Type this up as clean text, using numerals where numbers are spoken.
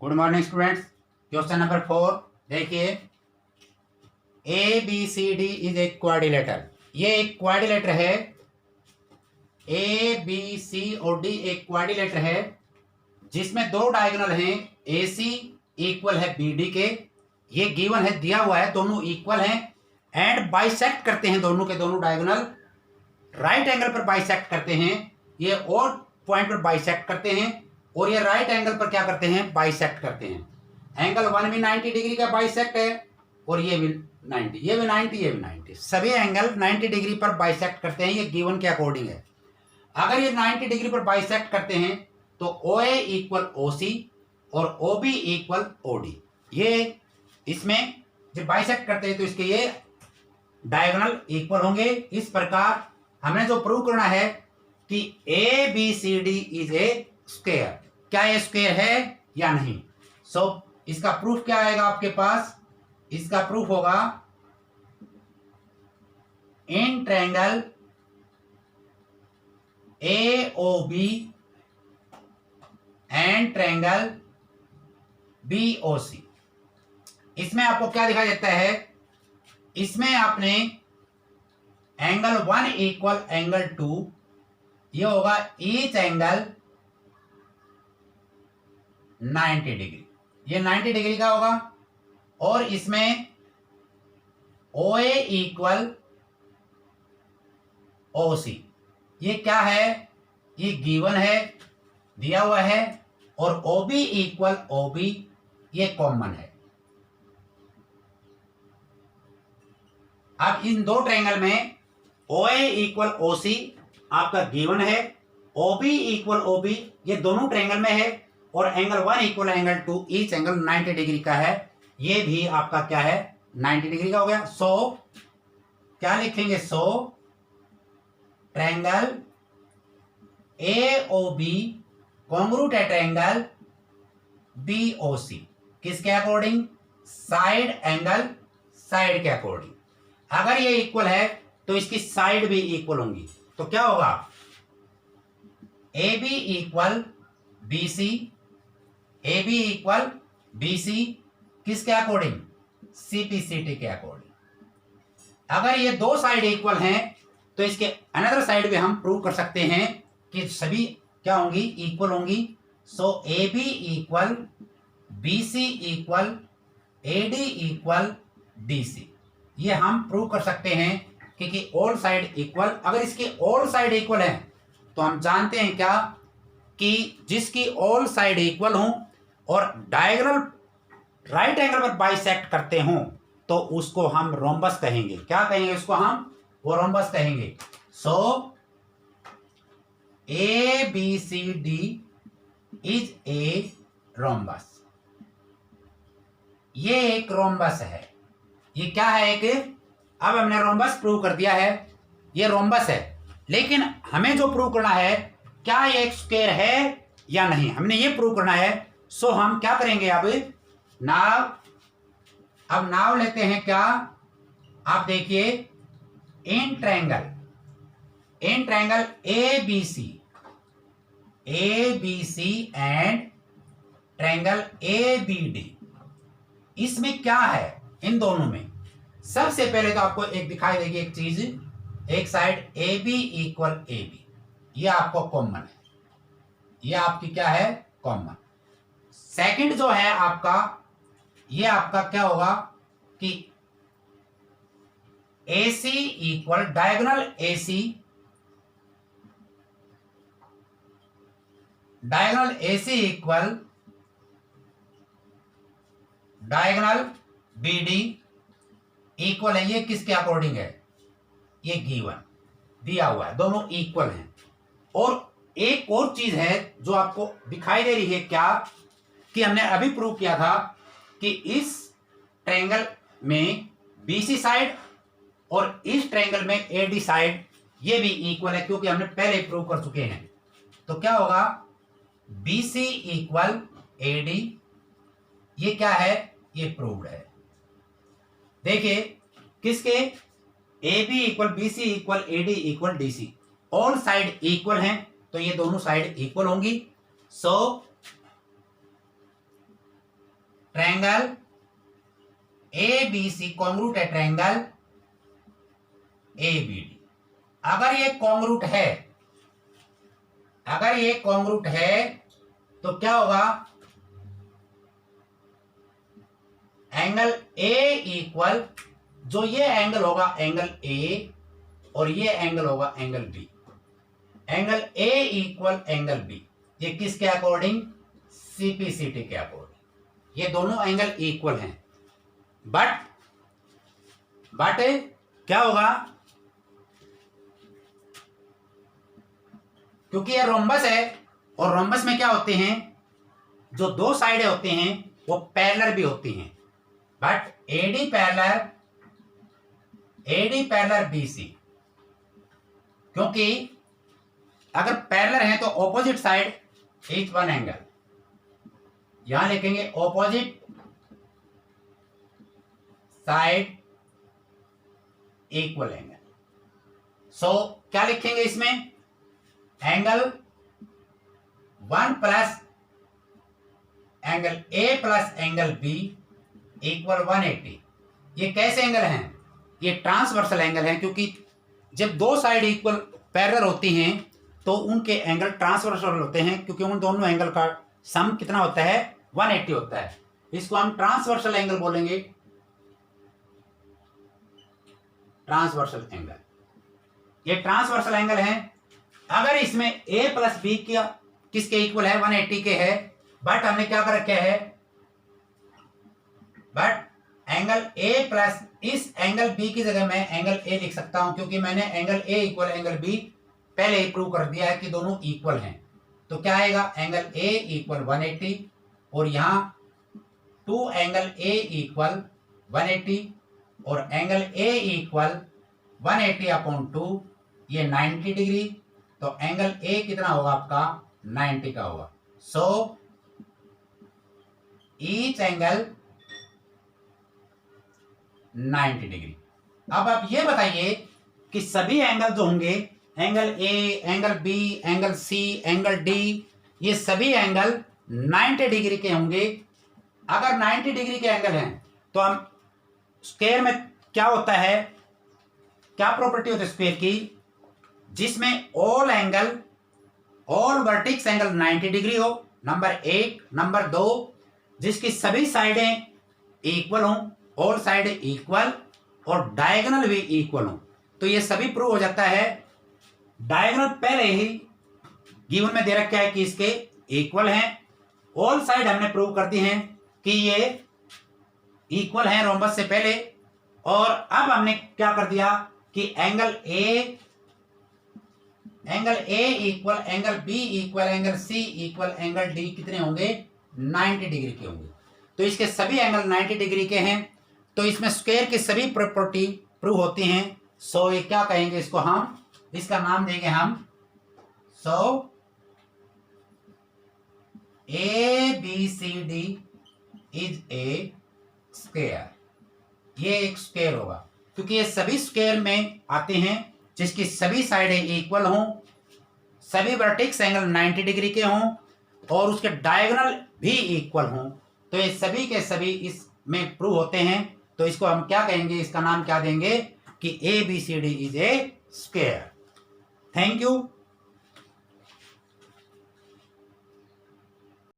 Good morning students. Question number 4 देखिए, A B C D is a quadrilateral. ये एक quadrilateral है। ए B सी और डी एक क्वाड्रिलेटर है जिसमें दो डायगोनल हैं। ए सी इक्वल है बी डी के, ये गिवन है, दिया हुआ है, दोनों इक्वल हैं एंड बाइसेक्ट करते हैं दोनों के दोनों डायगोनल राइट एंगल पर बाइसेक्ट करते हैं। ये और पॉइंट पर बाइसेक्ट करते हैं और ये राइट एंगल पर क्या करते हैं, बाइसेक्ट करते हैं। एंगल 1 भी 90 डिग्री का बाइसेक्ट है और ये भी 90, ये भी 90, ये भी 90, सभी एंगल 90 डिग्री पर बाइसेक्ट करते हैं। ये गिवन के अकॉर्डिंग है। अगर ये 90 डिग्री पर बाइसेक्ट करते हैं तो ओ ए इक्वल ओ सी और O B equal O D. ये इसमें जब बाइसेक्ट करते हैं तो इसके ये डायगोनल इक्वल होंगे। इस प्रकार हमें जो प्रूव करना है कि A B C D is a square, क्या ये स्क्वायर है या नहीं। सो इसका प्रूफ क्या आएगा आपके पास, इसका प्रूफ होगा in triangle A O B and triangle B O C. इसमें आपको क्या दिखाई देता है, इसमें आपने एंगल 1 इक्वल एंगल 2, ये होगा ईच एंगल 90 डिग्री, ये 90 डिग्री का होगा। और इसमें ओ ए इक्वल ओ सी, ये क्या है, ये गिवन है, दिया हुआ है। और O B equal O B, ये कॉमन है। अब इन दो ट्रायंगल में ओ ए इक्वल ओ सी आपका गिवन है, O B equal O B ये दोनों ट्रायंगल में है और angle 1 equal angle 2 each angle 90 degree का है, ये भी आपका क्या है 90 डिग्री का हो गया। सो क्या लिखेंगे, so triangle A O B congruent है ट्रायंगल बी ओ सी, किसके अकॉर्डिंग, साइड एंगल साइड के अकॉर्डिंग। अगर ये इक्वल है तो इसकी साइड भी इक्वल होंगी, तो क्या होगा A B equal B C, A B equal B C किसके अकॉर्डिंग, सीपीसीटी के अकॉर्डिंग। अगर ये दो साइड इक्वल हैं तो इसके अनदर साइड भी हम प्रूव कर सकते हैं कि सभी क्या होंगी, इक्वल होंगी। So A B equal B C equal A D equal D C, ये हम प्रूव कर सकते हैं क्योंकि ऑल साइड इक्वल। अगर इसकी ऑल साइड इक्वल है तो हम जानते हैं क्या कि जिसकी ऑल साइड इक्वल हों और डायगोनल राइट एंगल पर बाइसेक्ट करते हों तो उसको हम रोम्बस कहेंगे। क्या कहेंगे उसको हम, वो रोम्बस कहेंगे। So A B C D is a rhombus, ये एक रोम्बस है। ये क्या है, एक, अब हमने रोम्बस प्रूव कर दिया है, ये रोम्बस है। लेकिन हमें जो प्रूव करना है क्या ये एक स्क्वायर है या नहीं, हमने ये प्रूव करना है। सो हम क्या करेंगे, अब नाव लेते हैं क्या, आप देखिए इन triangle A B C and triangle A B D, इसमें क्या है इन दोनों में। सबसे पहले तो आपको एक दिखाई देगी एक चीज, एक side A B equal A B, ये आपको कॉमन है, ये आपकी क्या है, कॉमन। सेकंड जो है आपका, ये आपका क्या होगा कि A C equal diagonal A C, equal diagonal B D equal है, ये किसके अकॉर्डिंग है, ये गिवन दिया हुआ है, दोनों इक्वल हैं। और एक और चीज है जो आपको दिखाई दे रही है क्या, कि हमने अभी प्रूव किया था कि इस ट्रायंगल में बीसी साइड और इस ट्रायंगल में एडी साइड ये भी इक्वल है, क्योंकि हमने पहले प्रूव कर चुके हैं। तो क्या होगा, बीसी इक्वल एडी, ये क्या है, ये प्रूव्ड है। देखिए किसके, A B equal B C equal A D equal D C, all side equal हैं तो ये दोनों साइड इक्वल होंगी। So triangle A B C congruent है ट्रायंगल ए बी डी। अगर ये कॉन्ग्रुएंट है, अगर ये कॉन्ग्रुएंट है तो क्या होगा, एंगल ए इक्वल, जो ये एंगल होगा एंगल ए और ये एंगल होगा angle B, angle A equal angle B, ये किसके अकॉर्डिंग, सीपीसीटी के अकॉर्डिंग, ये दोनों एंगल इक्वल हैं। बट क्या होगा, क्योंकि ये रोम्बस है और रोम्बस में क्या होते हैं, जो दो साइडें होती हैं वो पैरेलल भी होती हैं। बट एडी पैरेलल बीसी, क्योंकि अगर पैरेलल है तो opposite side is one angle, यहां लिखेंगे opposite side equal angle. So क्या लिखेंगे इसमें, angle 1 plus angle A plus angle B equal 180। ये कैसे एंगल हैं, ये ट्रांसवर्सल एंगल हैं, क्योंकि जब दो साइड इक्वल पैरेलल होती हैं तो उनके एंगल ट्रांसवर्सल होते हैं, क्योंकि उन दोनों एंगल का सम कितना होता है, 180 होता है। इसको हम ट्रांसवर्सल एंगल बोलेंगे, ट्रांसवर्सल एंगल, ये ट्रांसवर्सल एंगल है। अगर इसमें a प्लस बी क्या किसके इक्वल है, 180 के है, बट हमने क्या कर रखा है, बट एंगल a प्लस, इस एंगल b की जगह मैं एंगल a लिख सकता हूं, क्योंकि मैंने angle a equal angle b पहले ही प्रूव कर दिया है कि दोनों इक्वल हैं। तो क्या आएगा, एंगल a इक्वल 180 और यहां 2 एंगल a इक्वल 180 और एंगल a इक्वल 180 अपॉन 2, ये 90 डिग्री, तो एंगल a कितना होगा आपका, 90 का होगा। So each angle 90 degree. अब आप ये बताइए कि सभी एंगल जो होंगे, angle A, angle B, angle C, angle D, ये सभी एंगल 90 डिग्री के होंगे। अगर 90 डिग्री के एंगल हैं तो हम स्क्वायर में क्या होता है, क्या प्रॉपर्टी होती है स्क्वायर की, जिसमें ऑल वर्टिक्स एंगल 90 डिग्री हो, नंबर 1। नंबर 2, जिसकी सभी साइडें इक्वल हों, ऑल साइड इक्वल और डायगोनल भी इक्वल हों। तो ये सभी प्रूव हो जाता है। डायगोनल पहले ही गिवन में दे रखा है कि इसके इक्वल हैं, ऑल साइड हमने प्रूव कर दी हैं कि ये इक्वल हैं रोम्बस से पहले, और अब हमने क्या कर दिया कि angle A equal angle B equal angle C equal angle D कितने होंगे, 90 डिग्री के होंगे। तो इसके सभी एंगल 90 डिग्री के हैं, तो इसमें स्क्वायर की सभी प्रॉपर्टी प्रूव होती हैं। सो ये क्या कहेंगे इसको, हम इसका नाम देंगे हम, so A B C D is a square, ये एक स्क्वायर होगा, क्योंकि ये सभी स्क्वायर में आते हैं जिसकी सभी साइडें इक्वल हों, सभी वर्टेक्स एंगल 90 डिग्री के हों और उसके डायगोनल भी इक्वल हों। तो ये सभी के सभी इसमें प्रूव होते हैं। तो इसको हम क्या कहेंगे, इसका नाम क्या देंगे कि A B C D is a square. Thank you.